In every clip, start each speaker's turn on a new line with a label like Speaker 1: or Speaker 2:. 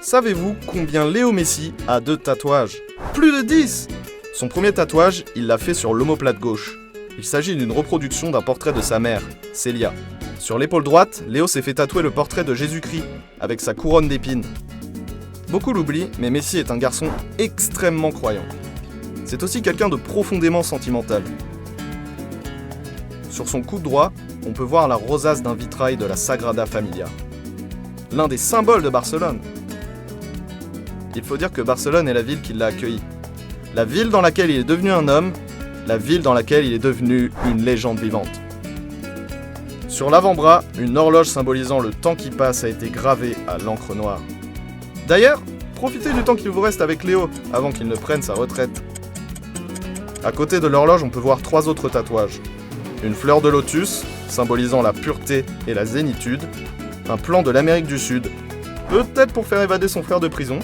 Speaker 1: Savez-vous combien Léo Messi a de tatouages? Plus de 10! Son premier tatouage, il l'a fait sur l'omoplate gauche. Il s'agit d'une reproduction d'un portrait de sa mère, Célia. Sur l'épaule droite, Léo s'est fait tatouer le portrait de Jésus-Christ, avec sa couronne d'épines. Beaucoup l'oublient, mais Messi est un garçon extrêmement croyant. C'est aussi quelqu'un de profondément sentimental. Sur son coude droit, on peut voir la rosace d'un vitrail de la Sagrada Familia. L'un des symboles de Barcelone. Il faut dire que Barcelone est la ville qui l'a accueilli. La ville dans laquelle il est devenu un homme, la ville dans laquelle il est devenu une légende vivante. Sur l'avant-bras, une horloge symbolisant le temps qui passe a été gravée à l'encre noire. D'ailleurs, profitez du temps qu'il vous reste avec Léo, avant qu'il ne prenne sa retraite. À côté de l'horloge, on peut voir 3 autres tatouages. Une fleur de lotus, symbolisant la pureté et la zénitude. Un plan de l'Amérique du Sud, peut-être pour faire évader son frère de prison.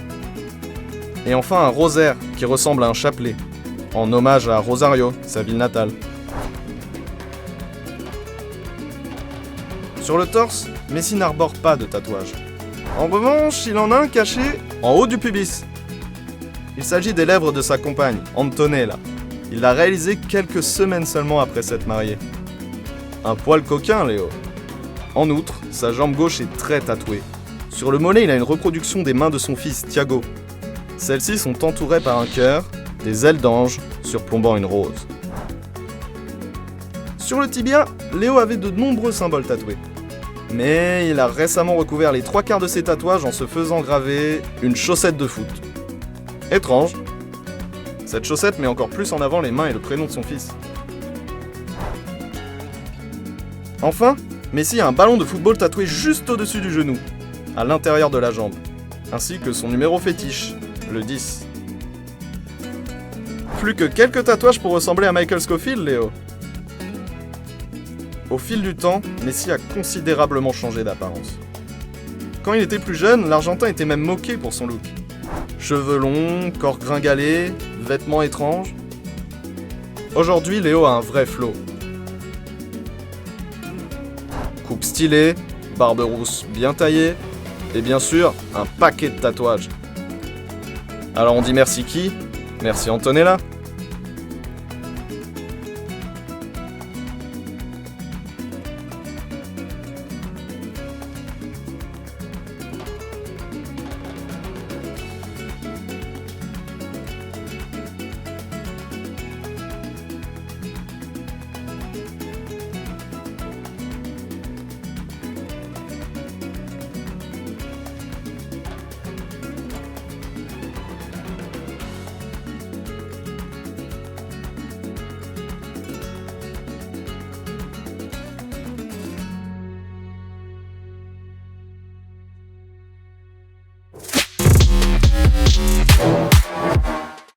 Speaker 1: Et enfin un rosaire qui ressemble à un chapelet, en hommage à Rosario, sa ville natale. Sur le torse, Messi n'arbore pas de tatouage. En revanche, il en a un caché en haut du pubis. Il s'agit des lèvres de sa compagne, Antonella. Il l'a réalisé quelques semaines seulement après s'être marié. Un poil coquin, Léo. En outre, sa jambe gauche est très tatouée. Sur le mollet, il a une reproduction des mains de son fils, Thiago. Celles-ci sont entourées par un cœur, des ailes d'ange, surplombant une rose. Sur le tibia, Léo avait de nombreux symboles tatoués. Mais il a récemment recouvert les 3/4 de ses tatouages en se faisant graver une chaussette de foot. Étrange. Cette chaussette met encore plus en avant les mains et le prénom de son fils. Enfin, Messi a un ballon de football tatoué juste au-dessus du genou, à l'intérieur de la jambe, ainsi que son numéro fétiche, le 10. Plus que quelques tatouages pour ressembler à Michael Scofield, Léo. Au fil du temps, Messi a considérablement changé d'apparence. Quand il était plus jeune, l'Argentin était même moqué pour son look. Cheveux longs, corps gringalé, vêtements étranges. Aujourd'hui, Léo a un vrai flow. Coupe stylée, barbe rousse bien taillée, et bien sûr, un paquet de tatouages. Alors on dit merci qui? Merci Antonella.